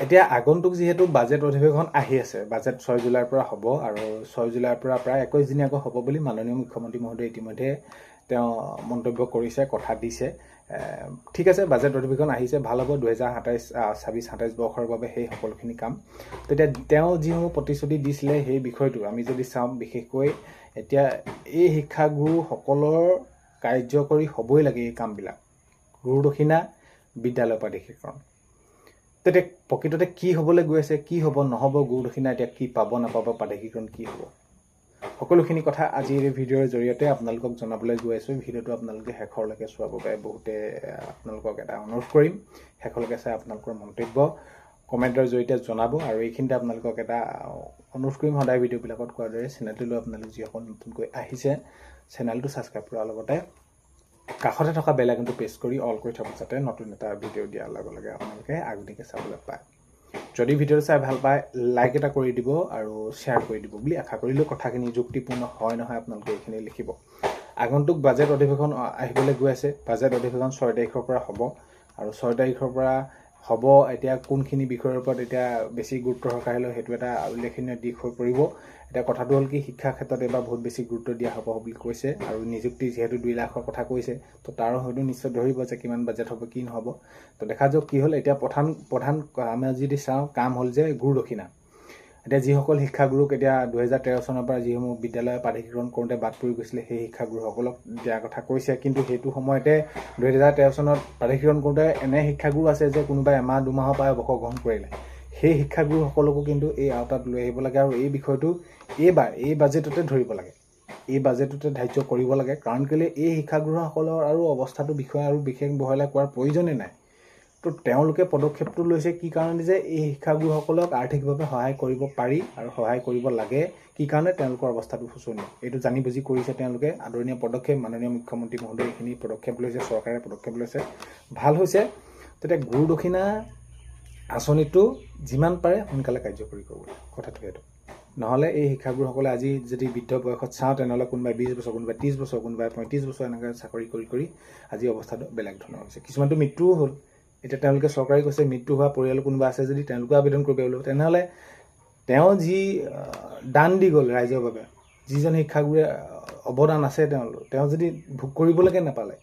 এতিয়া আগন্তুক যেহেতু বাজেট অধিৱেশন আহি আছে, বাজেট 6 জুলাইৰ পৰা হ'ব আৰু 6 জুলাইৰ পৰা প্ৰায় 21 দিনীয়াকৈ হ'ব বুলি মাননীয় মুখ্যমন্ত্ৰী মহোদয়ে ইতিমধ্যে তেওঁ মন্তব্য কৰিছে, কথা দিছে। ঠিক আছে, বাজেট অধিৱেশন আহিছে, ভাল হ'ব 2027-28 বৰ্ষৰ বাবে সেই সকলোখিনি কাম। তেতিয়া তেওঁ যিসমূহ প্ৰতিশ্ৰুতি দিছিলে সেই বিষয়টো আমি যদি চাওঁ, বিশেষকৈ এতিয়া এই শিক্ষাগুৰুসকলৰ কাৰ্যকৰী হ'বই লাগে এই কামবিলাক। গুৰুদক্ষিণা, বিদ্যালয় প্ৰাধিকৰণ। তেতিয়া প্ৰকৃততে কি হ'বলৈ গৈ আছে, কি হ'ব নহ'ব, গুৰুদক্ষিণা এতিয়া কি পাব নাপাব, প্ৰাধিকৰণ কি হ'ব, সকলোখিনি কথা আজিৰ এই ভিডিঅ'ৰ জৰিয়তে আপোনালোকক জনাবলৈ গৈ আছোঁ। ভিডিঅ'টো আপোনালোকে শেষলৈকে চোৱাৰ বাবে বহুতে আপোনালোকক এটা অনুৰোধ কৰিম, শেষলৈকে চাই আপোনালোকৰ মন্তব্য কমেণ্টৰ জৰিয়তে জনাব। আৰু এইখিনিতে আপোনালোকক এটা অনুৰোধ কৰিম, সদায় ভিডিঅ'বিলাকত কোৱাৰ দৰে চেনেলটোলৈ আপোনালোক যিসকল নতুনকৈ আহিছে চেনেলটো ছাবস্ক্ৰাইব কৰাৰ লগতে কাষতে থকা বেল আইকনটো প্ৰেছ কৰি অল কৰি থ'ব, যাতে নতুন এটা ভিডিঅ' দিয়াৰ লগে লগে আপোনালোকে আগতীয়াকৈ চাবলৈ পায়। যদি ভিডিঅ'টো চাই ভাল পায়, লাইক এটা কৰি দিব আৰু শ্বেয়াৰ কৰি দিব বুলি আশা কৰিলোঁ। কথাখিনি যুক্তিপূৰ্ণ হয় নহয় আপোনালোকে এইখিনি লিখিব। আগন্তুক বাজেট অধিৱেশন আহিবলৈ গৈ আছে। বাজেট অধিৱেশন 6 তাৰিখৰ পৰা হ'ব আৰু 6 তাৰিখৰ পৰা হ'ব। এতিয়া কোনখিনি বিষয়ৰ ওপৰত এতিয়া বেছি গুৰুত্ব সহকাৰে লয় সেইটো এটা উল্লেখনীয় দিশ হৈ পৰিব। এতিয়া কথাটো হ'ল কি, শিক্ষাৰ ক্ষেত্ৰত এইবাৰ বহুত বেছি গুৰুত্ব দিয়া হ'ব বুলি কৈছে আৰু নিযুক্তি যিহেতু 2 লাখৰ কথা কৈছে, তো তাৰো হয়তো নিশ্চয় ধৰিব যে কিমান বাজেট হ'ব কি নহ'ব। তো দেখা যাওক কি হ'ল। এতিয়া প্ৰধান আমি যদি চাওঁ কাম হ'ল যে গুৰুদক্ষিণা। এতিয়া যিসকল শিক্ষাগুৰুক এতিয়া 2013 চনৰ পৰা যিসমূহ বিদ্যালয় প্ৰাধিকৰণ কৰোঁতে বাদ পৰি গৈছিলে সেই শিক্ষাগুৰুসকলক দিয়াৰ কথা কৈছে, কিন্তু সেইটো সময়তে 2013 চনত প্ৰাধিকৰণ কৰোঁতে এনে শিক্ষাগুৰু আছে যে কোনোবাই এমাহ 2 মাহৰ পৰাই অৱসৰ গ্ৰহণ কৰিলে। সেই শিক্ষাগুৰুসকলকো কিন্তু এই আওতাত লৈ আহিব লাগে আৰু এই বিষয়টো এইবাৰ এই বাজেটতে ধৰিব লাগে, এই বাজেটতে ধাৰ্য কৰিব লাগে। কাৰণ কেলৈ এই শিক্ষাগুৰুসকলৰ আৰু অৱস্থাটো বিষয়ে আৰু বিশেষ বহলাই কোৱাৰ প্ৰয়োজনেই নাই। তো তেওঁলোকে পদক্ষেপটো লৈছে কি কাৰণে, যে এই শিক্ষাগুৰুসকলক আৰ্থিকভাৱে সহায় কৰিব পাৰি আৰু সহায় কৰিব লাগে। কি কাৰণে, তেওঁলোকৰ অৱস্থাটো শোচনীয়, এইটো জানি বুজি কৰিছে তেওঁলোকে। আদৰণীয় পদক্ষেপ, মাননীয় মুখ্যমন্ত্ৰী মহোদয়ে এইখিনি পদক্ষেপ লৈছে, চৰকাৰে পদক্ষেপ লৈছে, ভাল হৈছে। তেতিয়া গুৰুদক্ষিণা আঁচনিটো যিমান পাৰে সোনকালে কাৰ্যকৰী কৰিব লাগে, কথাটো সেইটো। নহ'লে এই শিক্ষাগুৰুসকলে আজি যদি বৃদ্ধ বয়সত চাওঁ, তেনেহ'লে কোনোবাই 20 বছৰ, কোনোবাই 30 বছৰ, কোনোবাই 35 বছৰ এনেকৈ চাকৰি কৰি আজি অৱস্থাটো বেলেগ ধৰণৰ হৈছে। কিছুমানটো মৃত্যুও হ'ল। এতিয়া তেওঁলোকে চৰকাৰে কৈছে মৃত্যু হোৱা পৰিয়াল কোনোবা আছে যদি তেওঁলোকেও আবেদন কৰিব লাগিব। তেনেহ'লে তেওঁ যি দান দি গ'ল ৰাইজৰ বাবে, যিজন শিক্ষাগুৰুৱে অৱদান আছে তেওঁ যদি ভোগ কৰিবলৈকে নাপালে,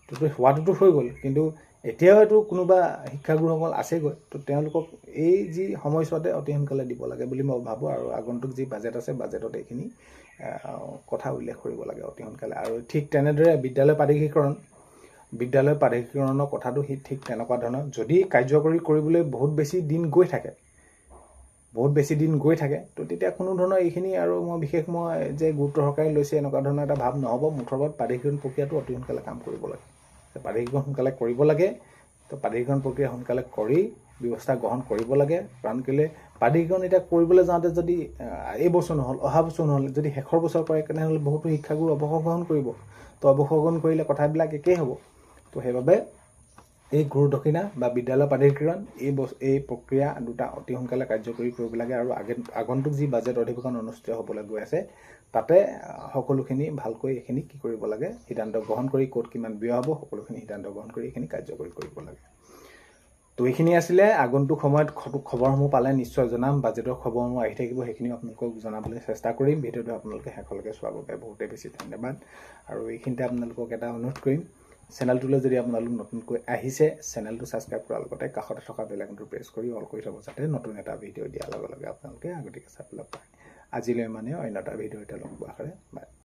তো হোৱাটোতো হৈ গ'ল। কিন্তু এতিয়াও এইটো কোনোবা শিক্ষাগুৰুসকল আছেগৈ, তো তেওঁলোকক এই যি সময়ছোৱাতে অতি সোনকালে দিব লাগে বুলি মই ভাবোঁ। আৰু আগন্তুক যি বাজেট আছে, বাজেটত এইখিনি কথা উল্লেখ কৰিব লাগে অতি সোনকালে। আৰু ঠিক তেনেদৰে বিদ্যালয় প্ৰাধিকৰণৰ কথাটো ঠিক তেনেকুৱা ধৰণৰ। যদি কাৰ্যকৰী কৰিবলৈ বহুত বেছি দিন গৈ থাকে, তো তেতিয়া কোনো ধৰণৰ এইখিনি আৰু মই যে গুৰুত্ব সহকাৰে লৈছে এনেকুৱা ধৰণৰ এটা ভাৱ নহ'ব। মুঠৰ প্ৰাধিকৰণ প্ৰক্ৰিয়াটো অতি সোনকালে কাম কৰিব লাগে, প্ৰাধিকৰণ সোনকালে কৰিব লাগে। তো প্ৰাধিকৰণ প্ৰক্ৰিয়া সোনকালে কৰি ব্যৱস্থা গ্ৰহণ কৰিব লাগে। কাৰণ কেলৈ প্ৰাধিকৰণ এতিয়া কৰিবলৈ যাওঁতে যদি এই বছৰ নহ'ল, অহা বছৰ নহ'ল, যদি শেষৰ বছৰ কৰে, তেনেহ'লে বহুতো শিক্ষাগুৰু অৱসৰ গ্ৰহণ কৰিব। তো অৱসৰ গ্ৰহণ কৰিলে কথাবিলাক একেই হ'ব। তো সেইবাবে এই গুৰুদক্ষিণা বা বিদ্যালয় প্ৰাধিকৰণ এই প্ৰক্ৰিয়া দুটা অতি সোনকালে কাৰ্যকৰী কৰিব লাগে। আৰু আগন্তুক যি বাজেট অধিৱেশন অনুষ্ঠিত হ'বলৈ গৈ আছে, তাতে সকলোখিনি ভালকৈ এইখিনি কি কৰিব লাগে, সিদ্ধান্ত গ্ৰহণ কৰি ক'ত কিমান ব্যয় হ'ব সকলোখিনি সিদ্ধান্ত গ্ৰহণ কৰি এইখিনি কাৰ্যকৰী কৰিব লাগে। তো এইখিনি আছিলে। আগন্তুক সময়ত খবৰসমূহ পালে নিশ্চয় জনাম। বাজেটৰ খবৰসমূহ আহি থাকিব, সেইখিনিও আপোনালোকক জনাবলৈ চেষ্টা কৰিম। ভিডিঅ'টো আপোনালোকে শেষলৈকে চোৱাৰ বাবে বহুতেই বেছি ধন্যবাদ। আৰু এইখিনিতে আপোনালোকক এটা অনুৰোধ কৰিম, চেনেলটোলৈ যদি আপোনালোক নতুনকৈ আহিছে, চেনেলটো ছাবস্ক্ৰাইব কৰাৰ লগতে কাষতে থকা বেল আইকনটো প্ৰেছ কৰি অল কৰি থ'ব, যাতে নতুন এটা ভিডিঅ' দিয়াৰ লগে লগে আপোনালোকে আগতীয়াকৈ চাবলৈ পায়। আজিলৈ মানে অন্য এটা ভিডিঅ' এটা লগ পোৱাৰ আশাৰে বাই।